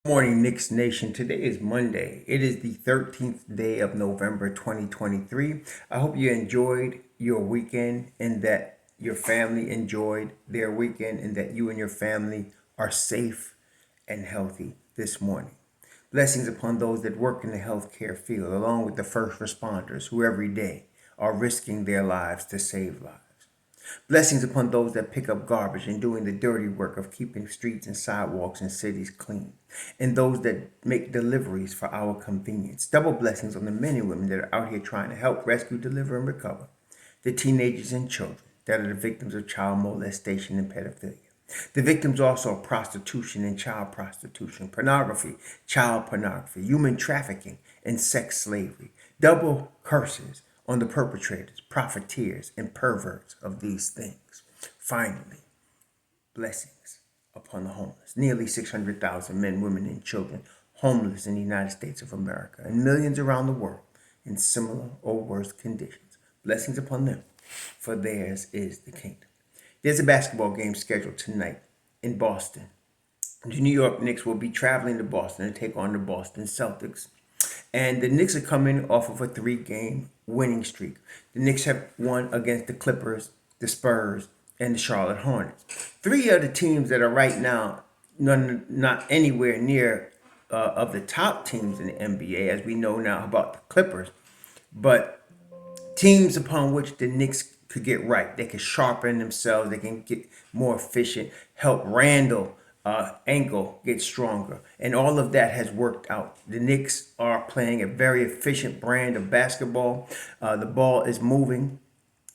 Morning, Knicks Nation. Today is Monday. It is the 13th day of November 2023. I hope you enjoyed your weekend and that your family enjoyed their weekend and that you and your family are safe and healthy this morning. Blessings upon those that work in the healthcare field, along with the first responders who every day are risking their lives to save lives. Blessings upon those that pick up garbage and doing the dirty work of keeping streets and sidewalks and cities clean, and those that make deliveries for our convenience. Double blessings on the men and women that are out here trying to help rescue, deliver, and recover the teenagers and children that are the victims of child molestation and pedophilia. The victims also of prostitution and child prostitution, child pornography, human trafficking, and sex slavery. Double curses on the perpetrators, profiteers, and perverts of these things. Finally, blessings upon the homeless. Nearly 600,000 men, women, and children homeless in the United States of America and millions around the world in similar or worse conditions. Blessings upon them, for theirs is the kingdom. There's a basketball game scheduled tonight in Boston. The New York Knicks will be traveling to Boston to take on the Boston Celtics. And the Knicks are coming off of a 3-game winning streak. The Knicks have won against the Clippers, the Spurs, and the Charlotte Hornets. Three of the teams that are right now not anywhere near of the top teams in the NBA, as we know now about the Clippers, but teams upon which the Knicks could get right. They can sharpen themselves. They can get more efficient, help Randall ankle get stronger. And all of that has worked out. The Knicks are playing a very efficient brand of basketball. The ball is moving.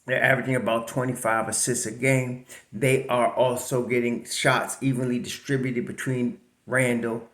They're averaging about 25 assists a game. They are also getting shots evenly distributed between Randall,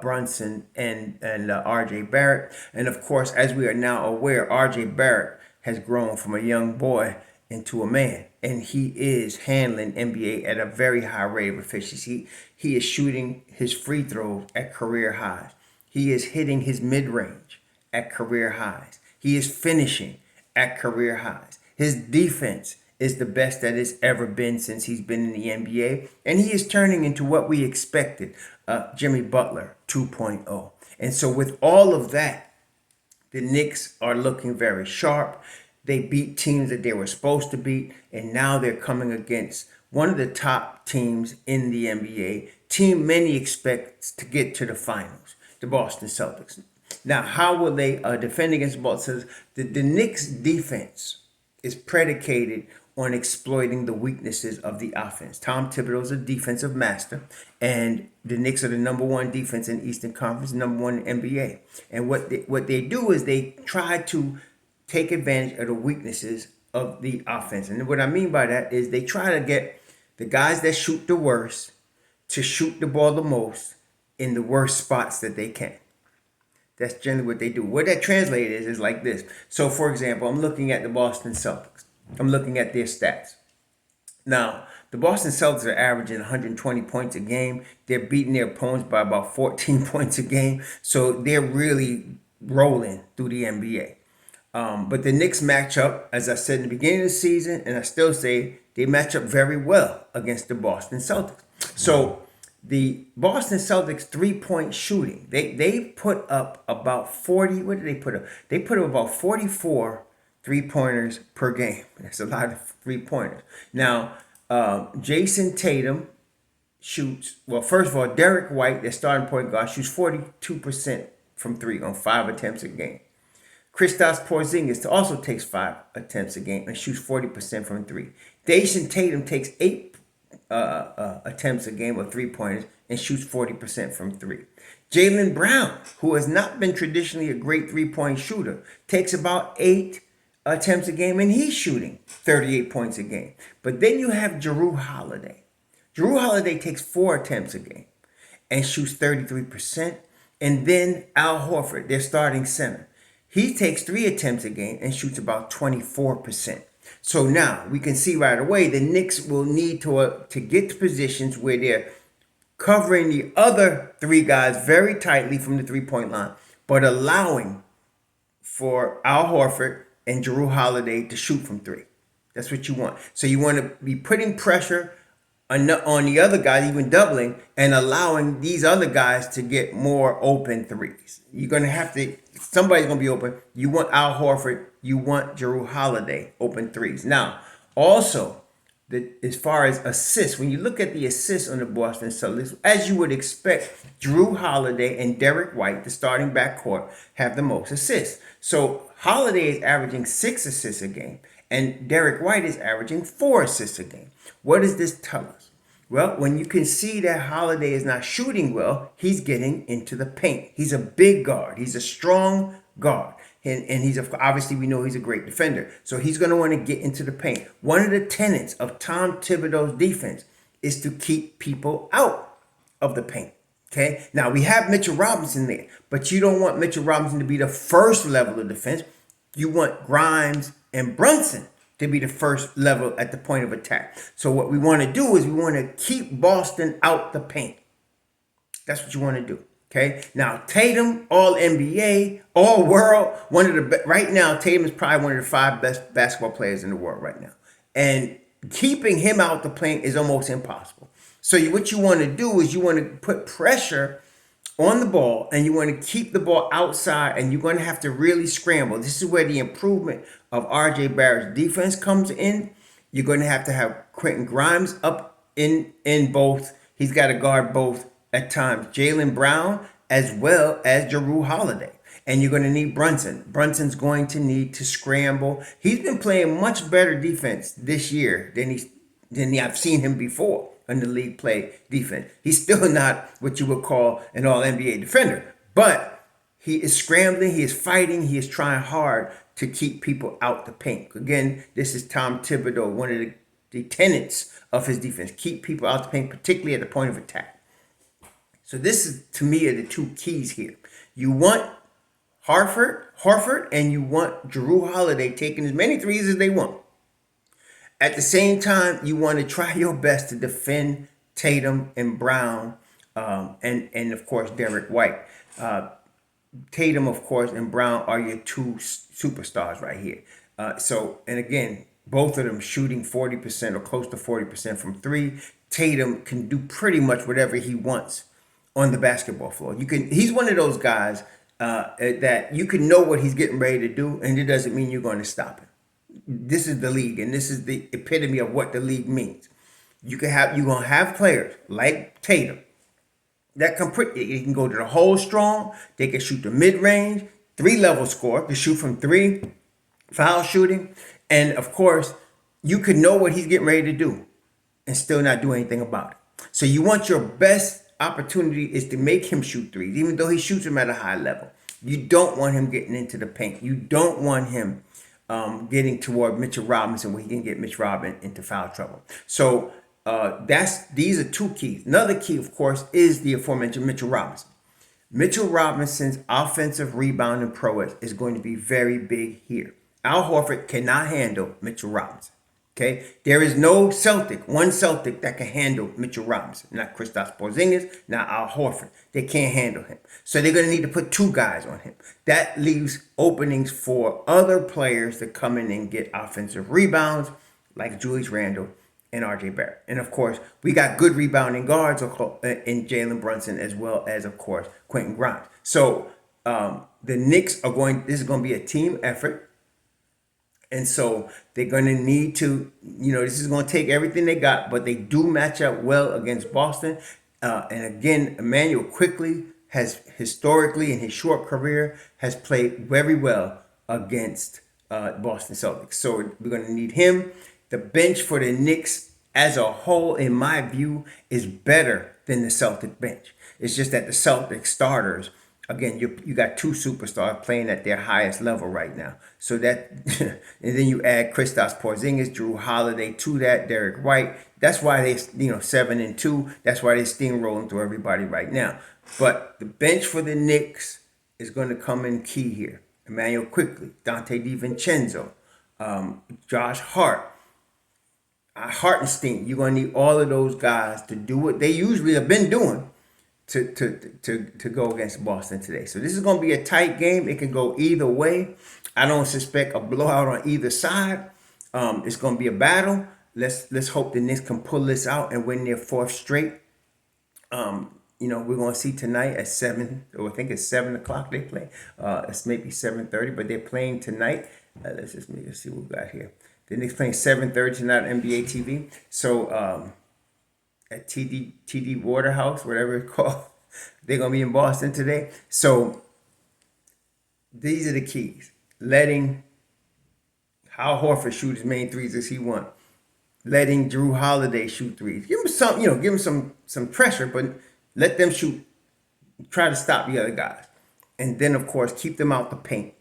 Brunson, and R.J. Barrett. And of course, as we are now aware, R.J. Barrett has grown from a young boy into a man, and he is handling NBA at a very high rate of efficiency. He is shooting his free throws at career highs. He is hitting his mid-range at career highs. He is finishing at career highs. His defense is the best that it's ever been since he's been in the NBA, and he is turning into what we expected, Jimmy Butler 2.0. And so with all of that, the Knicks are looking very sharp. They beat teams that they were supposed to beat, and now they're coming against one of the top teams in the NBA, team many expect to get to the finals, the Boston Celtics. Now, how will they defend against the Boston Celtics? The Knicks' defense is predicated on exploiting the weaknesses of the offense. Tom Thibodeau is a defensive master, and the Knicks are the number one defense in the Eastern Conference, number one in the NBA. And what they do is they try to take advantage of the weaknesses of the offense. And what I mean by that is they try to get the guys that shoot the worst to shoot the ball the most in the worst spots that they can. That's generally what they do. What that translates is like this. So, for example, I'm looking at the Boston Celtics. I'm looking at their stats. Now, the Boston Celtics are averaging 120 points a game. They're beating their opponents by about 14 points a game. So they're really rolling through the NBA. But the Knicks match up, as I said in the beginning of the season, and I still say they match up very well against the Boston Celtics. So the Boston Celtics 3-point shooting, they put up about 40. What did they put up? They put up about 44 3-pointers per game. That's a lot of 3-pointers. Now, Jason Tatum shoots, well, first of all, Derek White, their starting point guard, shoots 42% from 3 on 5 attempts a game. Kristaps Porzingis also takes 5 attempts a game and shoots 40% from 3. Jason Tatum takes 8 attempts a game of 3-pointers and shoots 40% from 3. Jaylen Brown, who has not been traditionally a great 3-point shooter, takes about 8 attempts a game and he's shooting 38 points a game. But then you have Jrue Holiday. Jrue Holiday takes 4 attempts a game and shoots 33%. And then Al Horford, their starting center, he takes 3 attempts a game and shoots about 24%. So now we can see right away the Knicks will need to get to positions where they're covering the other 3 guys very tightly from the 3-point line, but allowing for Al Horford and Jrue Holiday to shoot from 3. That's what you want. So you want to be putting pressure on the other guys, even doubling and allowing these other guys to get more open threes. You're going to have to, somebody's going to be open. You want Al Horford, you want Jrue Holiday open threes. Now, also, as far as assists, when you look at the assists on the Boston Celtics, as you would expect, Jrue Holiday and Derek White, the starting backcourt, have the most assists. So Holiday is averaging 6 assists a game, and Derek White is averaging 4 assists a game. What does this tell us? Well, when you can see that Holiday is not shooting well, he's getting into the paint. He's a big guard. He's a strong guard. And he's obviously, we know he's a great defender. So he's going to want to get into the paint. One of the tenets of Tom Thibodeau's defense is to keep people out of the paint. Okay. Now we have Mitchell Robinson there, but you don't want Mitchell Robinson to be the first level of defense. You want Grimes and Brunson to be the first level at the point of attack. So what we want to do is we want to keep Boston out the paint. That's what you want to do. Okay. Now Tatum, all NBA, all world, one of the best right now. Tatum is probably one of the 5 best basketball players in the world right now, and keeping him out the paint is almost impossible. So what you want to do is you want to put pressure on the ball, and you want to keep the ball outside, and you're going to have to really scramble. This is where the improvement of R.J. Barrett's defense comes in. You're going to have Quentin Grimes up in both. He's got to guard both at times, Jaylen Brown as well as Jrue Holiday. And you're going to need Brunson. Brunson's going to need to scramble. He's been playing much better defense this year than I've seen him before in the league play defense. He's still not what you would call an all-NBA defender, but he is scrambling, he is fighting, he is trying hard to keep people out the paint. Again, this is Tom Thibodeau, one of the tenets of his defense. Keep people out the paint, particularly at the point of attack. So this is, to me, are the 2 keys here. You want Horford, and you want Jrue Holiday taking as many threes as they want. At the same time, you want to try your best to defend Tatum and Brown, and of course Derek White. Tatum, of course, and Brown are your 2 superstars right here. And again, both of them shooting 40% or close to 40% from 3. Tatum can do pretty much whatever he wants on the basketball floor. He's one of those guys that you can know what he's getting ready to do, and it doesn't mean you're going to stop him. This is the league, and this is the epitome of what the league means. You're gonna have players like Tatum that he can go to the hole strong. They can shoot the mid range, 3-level score, can shoot from 3, foul shooting, and of course, you can know what he's getting ready to do, and still not do anything about it. So you want your best opportunity is to make him shoot threes, even though he shoots them at a high level. You don't want him getting into the paint. You don't want him getting toward Mitchell Robinson, where he can get Mitch Robinson into foul trouble. So these are 2 keys. Another key, of course, is the aforementioned Mitchell Robinson. Mitchell Robinson's offensive rebounding prowess is going to be very big here. Al Horford cannot handle Mitchell Robinson. Okay, there is no one Celtic that can handle Mitchell Robinson. Not Kristaps Porzingis, not Al Horford. They can't handle him. So they're going to need to put 2 guys on him. That leaves openings for other players to come in and get offensive rebounds, like Julius Randle and R.J. Barrett. And of course, we got good rebounding guards in Jalen Brunson, as well as, of course, Quentin Grimes. So the Knicks this is going to be a team effort. And so they're going to need to, this is going to take everything they got, but they do match up well against Boston. And again, Emmanuel quickly has historically in his short career has played very well against Boston Celtics. So we're going to need him. The bench for the Knicks as a whole, in my view, is better than the Celtic bench. It's just that the Celtic starters, again, you got 2 superstars playing at their highest level right now. So that, and then you add Kristaps Porzingis, Jrue Holiday to that, Derek White. That's why they, 7-2. That's why they're steamrolling through everybody right now. But the bench for the Knicks is going to come in key here. Emmanuel Quickly, Dante DiVincenzo, Josh Hart, Hartenstein. You're going to need all of those guys to do what they usually have been doing to go against Boston today. So this is going to be a tight game. It can go either way. I don't suspect a blowout on either side. It's going to be a battle. let's hope the Knicks can pull this out and win their fourth straight. We're gonna see tonight at 7, or I think it's 7 o'clock they play. It's maybe 7:30, but they're playing tonight. Let's see what we got here. The Knicks playing 7:30 tonight on NBA TV. So at TD Waterhouse, whatever it's called, they're gonna be in Boston today. So these are the keys: letting Hal Horford shoot his main threes as he wants, letting Drew Holiday shoot threes. Give him some, give him some pressure, but let them shoot. Try to stop the other guys. And then, of course, keep them out the paint.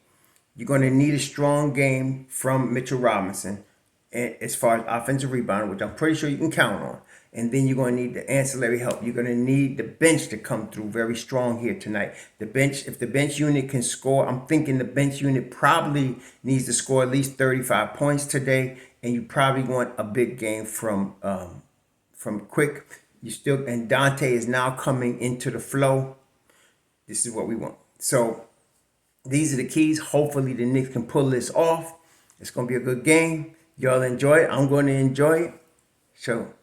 You're going to need a strong game from Mitchell Robinson as far as offensive rebound, which I'm pretty sure you can count on. And then you're going to need the ancillary help. You're going to need the bench to come through very strong here tonight. The bench, if the bench unit can score, I'm thinking the bench unit probably needs to score at least 35 points today. And you probably want a big game from Quick. And Dante is now coming into the flow. This is what we want. So these are the keys. Hopefully the Knicks can pull this off. It's going to be a good game. Y'all enjoy it. I'm going to enjoy it. So